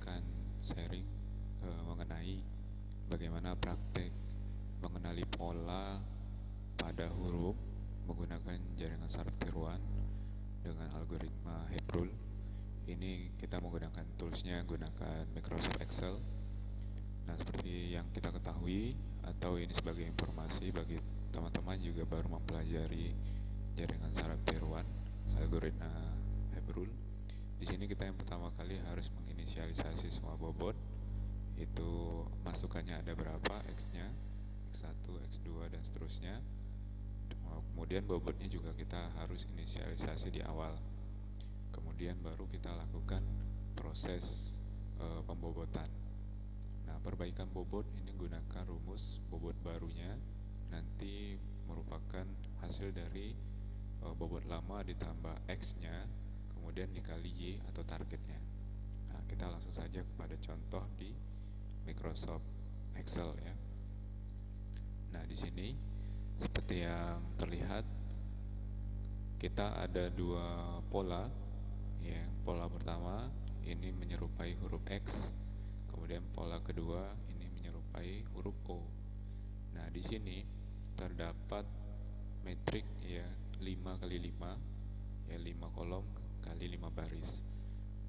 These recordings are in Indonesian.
akan sharing mengenai bagaimana praktek mengenali pola pada huruf menggunakan jaringan saraf tiruan dengan algoritma Hebrul. Ini kita menggunakan toolsnya, gunakan Microsoft Excel. Nah, seperti yang kita ketahui atau ini sebagai informasi bagi teman-teman juga baru mempelajari jaringan saraf tiruan, algoritma Hebrul. Di sini kita yang pertama kali harus menginisialisasi semua bobot. Itu masukannya ada berapa, X-nya, X1, X2 dan seterusnya. Kemudian bobotnya juga kita harus inisialisasi di awal. Kemudian baru kita lakukan proses pembobotan. Nah, perbaikan bobot ini gunakan rumus bobot barunya nanti merupakan hasil dari bobot lama ditambah X-nya kemudian dikali Y atau targetnya. Nah, kita langsung saja kepada contoh di Microsoft Excel ya. Nah, di sini seperti yang terlihat kita ada dua pola ya. Pola pertama ini menyerupai huruf X, kemudian pola kedua ini menyerupai huruf O. Nah, di sini terdapat metrik ya 5 kali 5 ya, 5 kolom kali 5 baris.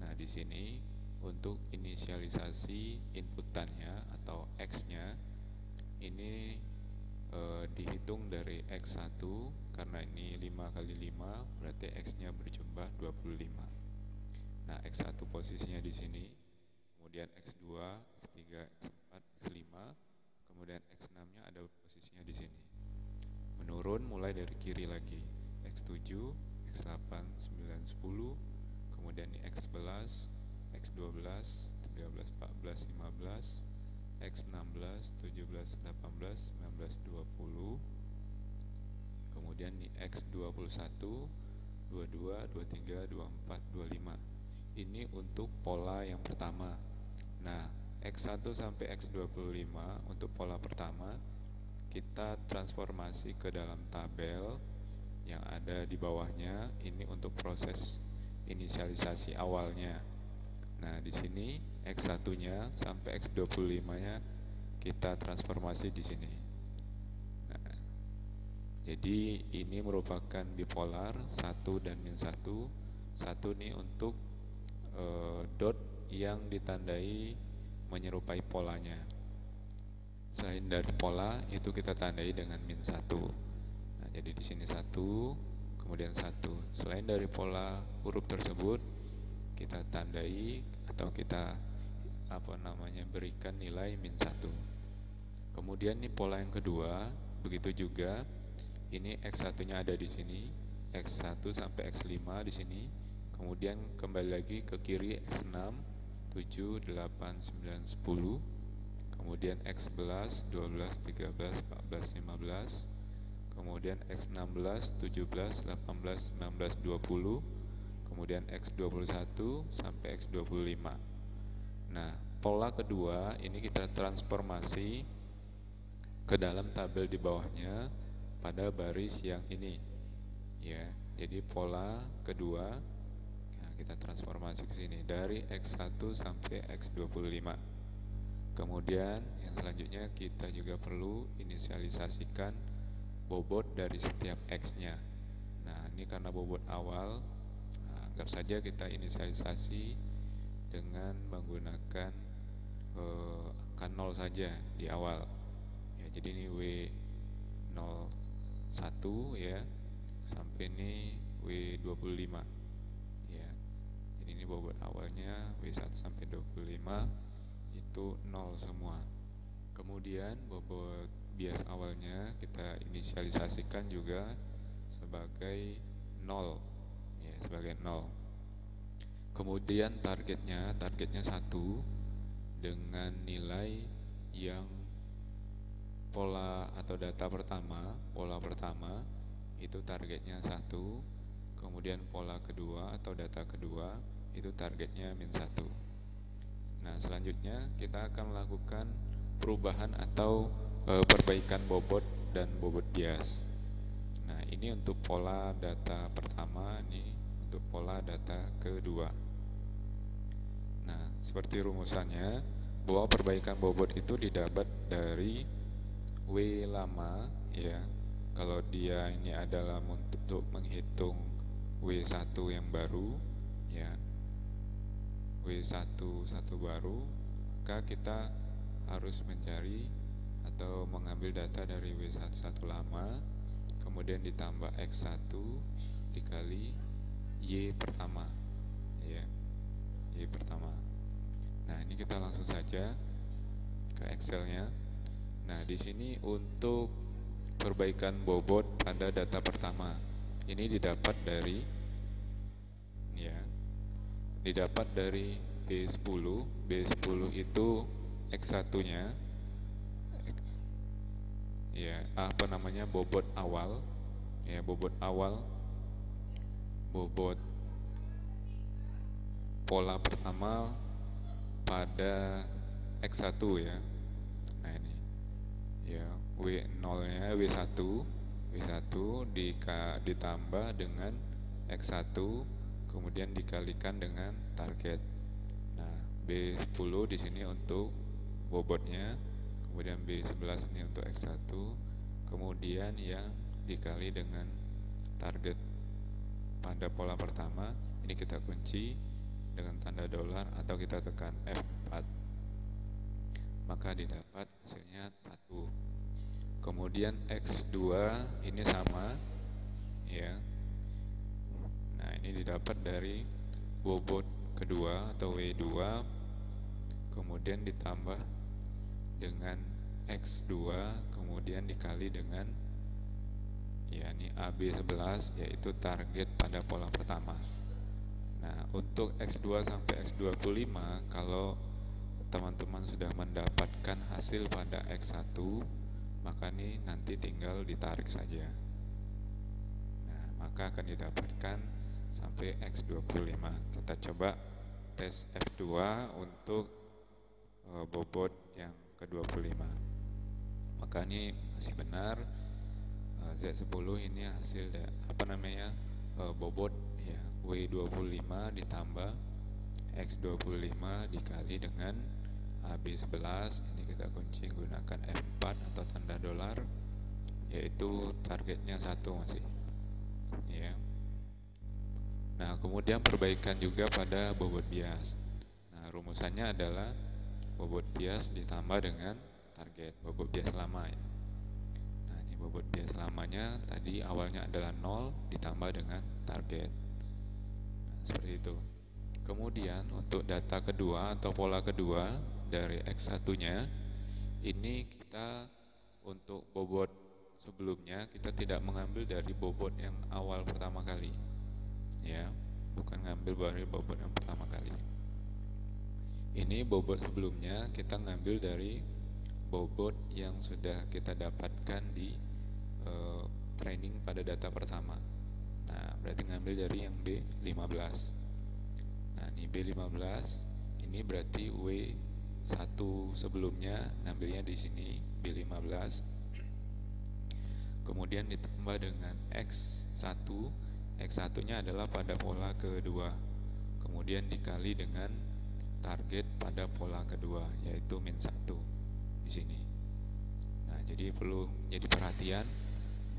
Nah, di sini untuk inisialisasi inputannya atau X-nya ini dihitung dari X1 karena ini 5 kali 5 berarti X-nya berjumlah 25. Nah, X1 posisinya di sini, kemudian X2, X3, X4, X5, kemudian X6-nya ada posisinya di sini. Menurun mulai dari kiri lagi, X7, X8, 9, 10, kemudian ini X11, X12, 13, 14, 15, X16, 17, 18, 19, 20, kemudian ini X21, 22, 23, 24, 25. Ini untuk pola yang pertama. Nah, X1 sampai X25 untuk pola pertama kita transformasi ke dalam tabel yang ada di bawahnya. Ini untuk proses inisialisasi awalnya. Nah, di sini X1-nya sampai X25-nya kita transformasi di sini. Nah, jadi ini merupakan bipolar 1 dan min 1. 1 nih untuk dot yang ditandai menyerupai polanya. Selain dari pola itu kita tandai dengan min 1. Nah, jadi di sini 1, kemudian 1. Selain dari pola huruf tersebut kita tandai atau kita berikan nilai min 1. Kemudian ini pola yang kedua, begitu juga. Ini X1-nya ada di sini, X1 sampai X5 di sini. Kemudian kembali lagi ke kiri X6, 7, 8, 9, 10. Kemudian X11, 12, 13, 14, 15. Kemudian X16, 17, 18, 19, 20. Kemudian X21 sampai X25. Nah, pola kedua ini kita transformasi ke dalam tabel di bawahnya pada baris yang ini ya. Jadi pola kedua nah, kita transformasi ke sini dari X1 sampai X25. Kemudian yang selanjutnya kita juga perlu inisialisasikan bobot dari setiap X-nya. Nah, ini karena bobot awal, nah, anggap saja kita inisialisasi dengan menggunakan angka 0 saja di awal ya. Jadi ini W01 ya sampai ini W25 ya. Jadi ini bobot awalnya W1 sampai 25 itu 0 semua. Kemudian bobot bias awalnya kita inisialisasikan juga sebagai 0 ya, sebagai 0. Kemudian targetnya 1 dengan nilai yang pola atau data pertama, pola pertama itu targetnya 1. Kemudian pola kedua atau data kedua itu targetnya min 1. Nah, selanjutnya kita akan melakukan perubahan atau perbaikan bobot dan bobot bias. Nah, ini untuk pola data pertama, ini untuk pola data kedua. Nah, seperti rumusannya, bahwa perbaikan bobot itu didapat dari W lama, ya. Kalau dia ini adalah untuk menghitung W1 yang baru, ya, W1 baru, maka kita harus mencari atau mengambil data dari W1 lama, kemudian ditambah X1 dikali Y pertama, ya, Y pertama. Nah, ini kita langsung saja ke Excelnya. Nah, di sini untuk perbaikan bobot pada data pertama, ini didapat dari, ya, didapat dari B10. B10 itu X1-nya, ya, apa namanya, bobot awal, ya, bobot awal, bobot pola pertama pada X1, ya. Nah, ini, ya, W0-nya W1 ditambah dengan X1 kemudian dikalikan dengan target. Nah, B10 di sini untuk bobotnya, kemudian B11 ini untuk X1, kemudian yang dikali dengan target pada pola pertama, ini kita kunci dengan tanda dolar atau kita tekan F4, maka didapat hasilnya 1. Kemudian X2 ini sama, ya. Nah, ini didapat dari bobot kedua atau W2 kemudian ditambah dengan X2 kemudian dikali dengan, ya, ini AB11, yaitu target pada pola pertama. Nah, untuk X2 sampai X25, kalau teman-teman sudah mendapatkan hasil pada X1, maka ini nanti tinggal ditarik saja. Nah, maka akan didapatkan sampai X25. Kita coba tes F2 untuk bobot yang ke-25. Maka ini masih benar, Z10 ini hasil bobot, ya, W25 ditambah X25 dikali dengan AB11. Ini kita kunci gunakan F4 atau tanda dolar, yaitu targetnya 1 masih, ya. Nah, kemudian perbaikan juga pada bobot bias. Nah, rumusannya adalah bobot bias ditambah dengan target bobot bias lama, ya. Nah, ini bobot bias lamanya tadi awalnya adalah 0 ditambah dengan target. Nah, seperti itu. Kemudian untuk data kedua atau pola kedua dari X1-nya, ini kita untuk bobot sebelumnya kita tidak mengambil dari bobot yang awal pertama kali, ya, bukan ngambil dari bobot yang pertama kali. Ini bobot sebelumnya kita ngambil dari bobot yang sudah kita dapatkan di training pada data pertama. Nah, berarti ngambil dari yang B15. Nah, ini B15, ini berarti W1 sebelumnya ngambilnya di sini B15. Kemudian ditambah dengan X1. X1-nya adalah pada pola kedua. Kemudian dikali dengan target pada pola kedua, yaitu -1 di sini. Nah, jadi perlu jadi perhatian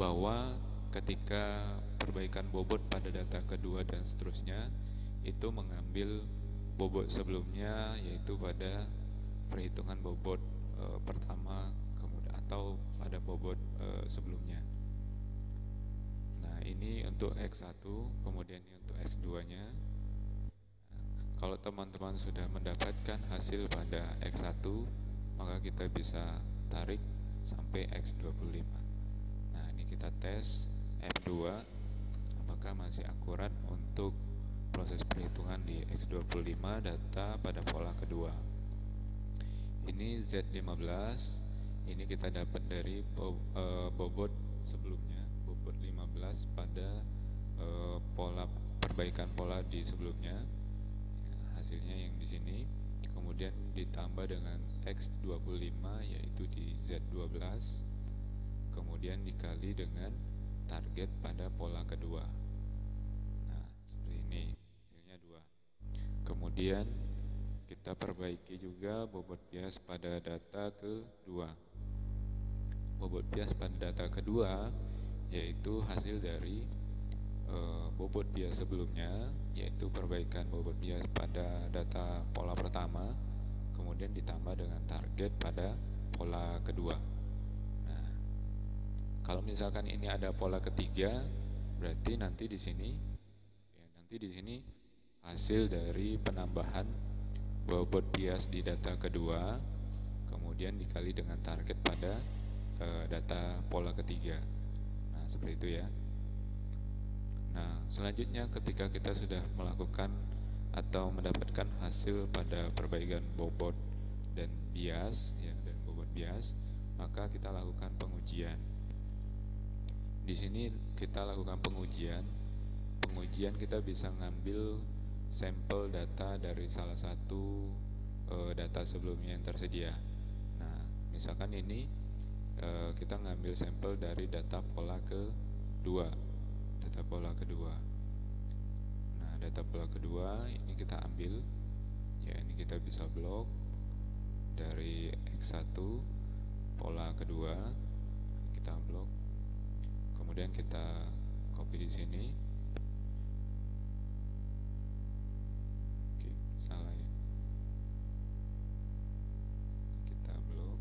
bahwa ketika perbaikan bobot pada data kedua dan seterusnya itu mengambil bobot sebelumnya, yaitu pada perhitungan bobot pertama kemudian atau pada bobot sebelumnya. Nah, ini untuk X1, kemudian ini untuk X2-nya. Kalau teman-teman sudah mendapatkan hasil pada X1, maka kita bisa tarik sampai X25. Nah, ini kita tes F2 apakah masih akurat untuk proses perhitungan di X25 data pada pola kedua. Ini Z15, ini kita dapat dari bobot sebelumnya, bobot 15 pada pola perbaikan pola di sebelumnya. Hasilnya yang di sini, kemudian ditambah dengan X25 yaitu di Z12, kemudian dikali dengan target pada pola kedua. Nah, seperti ini, hasilnya 2. Kemudian kita perbaiki juga bobot bias pada data kedua. Bobot bias pada data kedua yaitu hasil dari bobot bias sebelumnya, yaitu perbaikan bobot bias pada data pola pertama, kemudian ditambah dengan target pada pola kedua. Nah, kalau misalkan ini ada pola ketiga, berarti nanti di sini hasil dari penambahan bobot bias di data kedua, kemudian dikali dengan target pada data pola ketiga. Nah, seperti itu ya. Nah, selanjutnya ketika kita sudah melakukan atau mendapatkan hasil pada perbaikan bobot dan bias, ya, dan bobot bias, maka kita lakukan pengujian. Di sini kita lakukan pengujian. Pengujian kita bisa ngambil sampel data dari salah satu data sebelumnya yang tersedia. Nah, misalkan ini kita ngambil sampel dari data pola kedua. Data pola kedua. Nah, data pola kedua ini kita ambil, ya, ini kita bisa blok dari X1 pola kedua, kita blok, kemudian kita copy di sini. Oke, salah ya. Kita blok.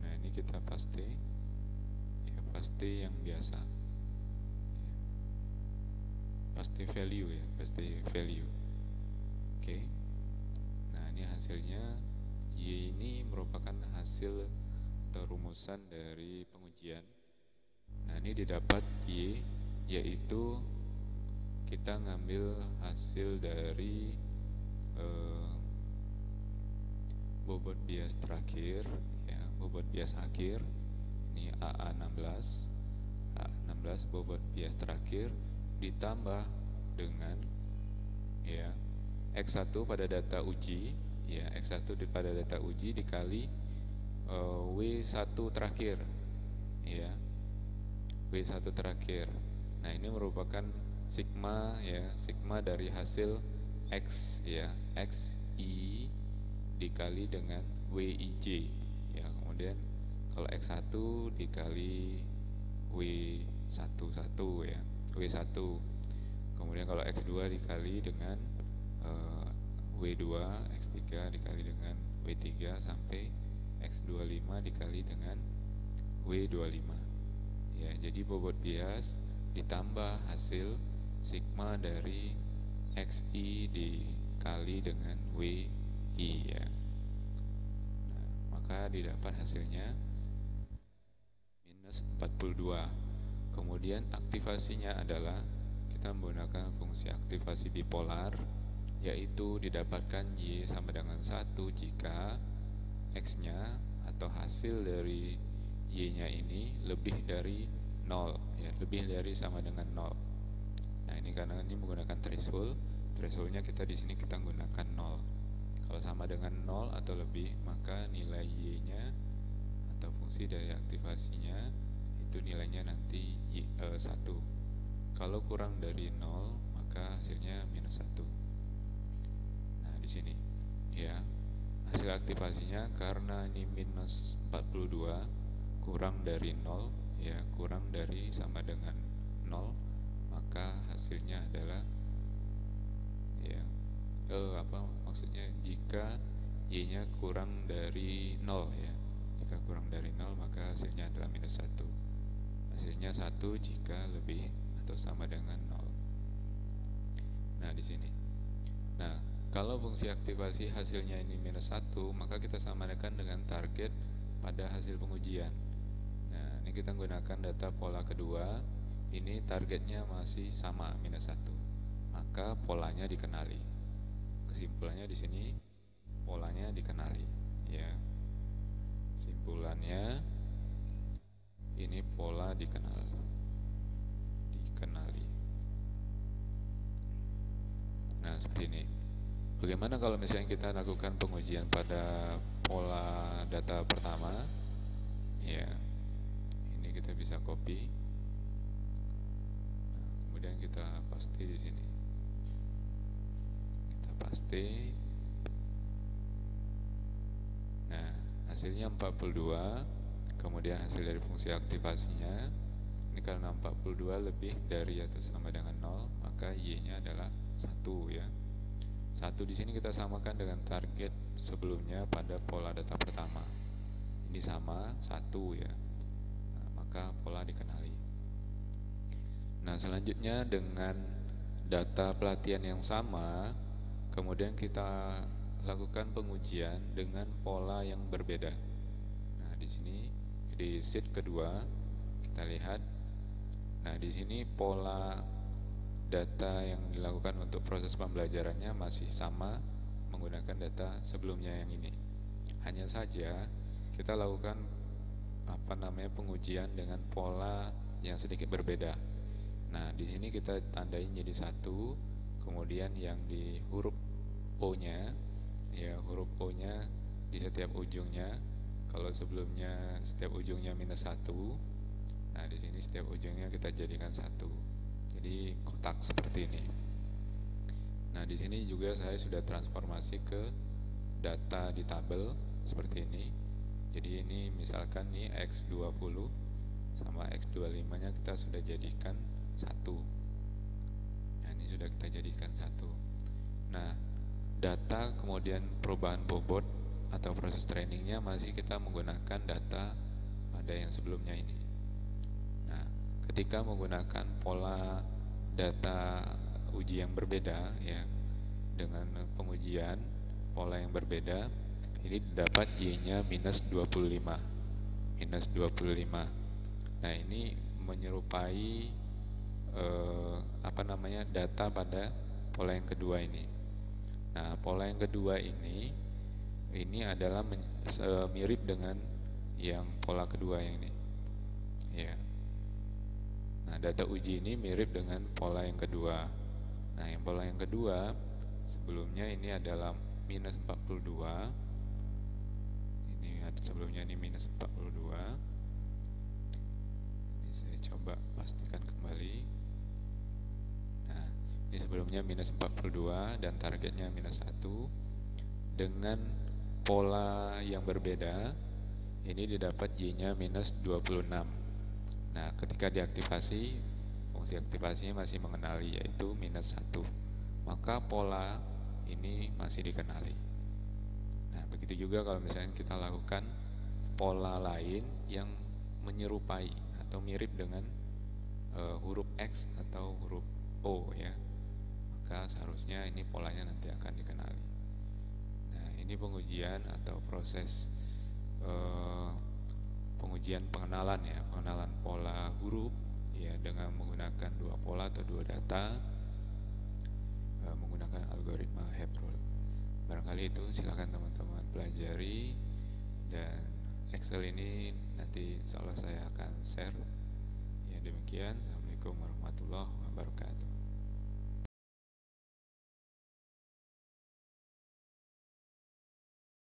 Nah, ini kita paste, ya, paste yang biasa, ya. Paste value, ya, paste value. Oke. Nah, ini hasilnya. Y ini merupakan hasil atau rumusan dari pengujian. Nah, ini didapat Y, yaitu kita ngambil hasil dari bobot bias terakhir, ya, bobot bias akhir. Ini AA16 bobot bias terakhir ditambah dengan, ya, X1 pada data uji, ya, X1 pada data uji dikali W1 terakhir, ya, W1 terakhir. Nah, ini merupakan sigma, ya, sigma dari hasil X, ya, XI dikali dengan WIJ, ya. Kemudian kalau X1 dikali W11, ya, W1. Kemudian kalau X2 dikali dengan W2, X3 dikali dengan W3 sampai X25 dikali dengan W25. Ya, jadi bobot bias ditambah hasil sigma dari XI dikali dengan WI, ya. Nah, maka didapat hasilnya minus 42. Kemudian aktivasinya adalah kita menggunakan fungsi aktivasi bipolar, yaitu didapatkan Y sama dengan 1 jika X-nya atau hasil dari Y-nya ini lebih dari 0, ya, lebih dari sama dengan 0. Nah, ini karena ini menggunakan threshold. Thresholdnya kita di sini kita gunakan 0. Kalau sama dengan 0 atau lebih, maka nilai Y-nya atau fungsi dari aktivasinya itu nilainya nanti 1. Kalau kurang dari 0, maka hasilnya minus 1. Nah, di sini, ya, hasil aktivasinya karena ini minus 42 kurang dari 0, ya, kurang dari sama dengan 0, maka hasilnya adalah, ya, maksudnya jika Y-nya kurang dari 0, ya. Jika kurang dari 0, maka hasilnya adalah minus 1. Hasilnya 1 jika lebih atau sama dengan 0. Nah, di sini. Nah, kalau fungsi aktivasi hasilnya ini minus 1, maka kita samakan dengan target pada hasil pengujian. Nah, ini kita gunakan data pola kedua. Ini targetnya masih sama, minus 1. Maka polanya dikenali. Kesimpulannya di sini, polanya dikenali, ya. Simpulannya ini pola dikenali. Nah, seperti ini. Bagaimana kalau misalnya kita lakukan pengujian pada pola data pertama? Ya, ini kita bisa copy. Nah, kemudian kita paste di sini. Kita paste. Nah, hasilnya 42. Kemudian hasil dari fungsi aktivasinya, ini karena 42 lebih dari atau sama dengan 0, maka Y-nya adalah 1 ya. 1 di sini kita samakan dengan target sebelumnya pada pola data pertama. Ini sama 1 ya. Nah, maka pola dikenali. Nah, selanjutnya dengan data pelatihan yang sama, kemudian kita lakukan pengujian dengan pola yang berbeda. Nah, di sini di sheet kedua kita lihat. Nah, di sini pola data yang dilakukan untuk proses pembelajarannya masih sama menggunakan data sebelumnya yang ini. Hanya saja kita lakukan pengujian dengan pola yang sedikit berbeda. Nah, di sini kita tandai jadi 1, kemudian yang di huruf O-nya, ya huruf O-nya di setiap ujungnya. Kalau sebelumnya setiap ujungnya -1, nah di sini setiap ujungnya kita jadikan 1. Jadi kotak seperti ini. Nah, di sini juga saya sudah transformasi ke data di tabel seperti ini. Jadi ini misalkan nih X20 sama X25-nya kita sudah jadikan 1. Nah, ini sudah kita jadikan 1. Nah, data kemudian perubahan bobot atau proses trainingnya masih kita menggunakan data pada yang sebelumnya ini. Nah, ketika menggunakan pola data uji yang berbeda ya, dengan pengujian pola yang berbeda, ini dapat Y-nya -25. Nah, ini menyerupai data pada pola yang kedua ini. Nah, pola yang kedua ini adalah mirip dengan yang pola kedua yang ini. Ya. Nah, data uji ini mirip dengan pola yang kedua. Nah, yang pola yang kedua sebelumnya ini adalah -42. Ini sebelumnya ini -42. Ini saya coba pastikan kembali. Nah, ini sebelumnya -42 dan targetnya -1. Dengan pola yang berbeda, ini didapat Y-nya -26. Nah, ketika diaktifasi, fungsi aktivasinya masih mengenali, yaitu -1. Maka pola ini masih dikenali. Nah, begitu juga kalau misalnya kita lakukan pola lain yang menyerupai atau mirip dengan huruf X atau huruf O ya, maka seharusnya ini polanya nanti akan dikenali. Nah, ini pengujian atau proses pengujian pengenalan ya, pengenalan pola huruf ya, dengan menggunakan 2 pola atau 2 data menggunakan algoritma Habrol. Barangkali itu, silakan teman-teman pelajari, dan Excel ini nanti insya Allah saya akan share. Ya, demikian. Assalamualaikum warahmatullahi wabarakatuh.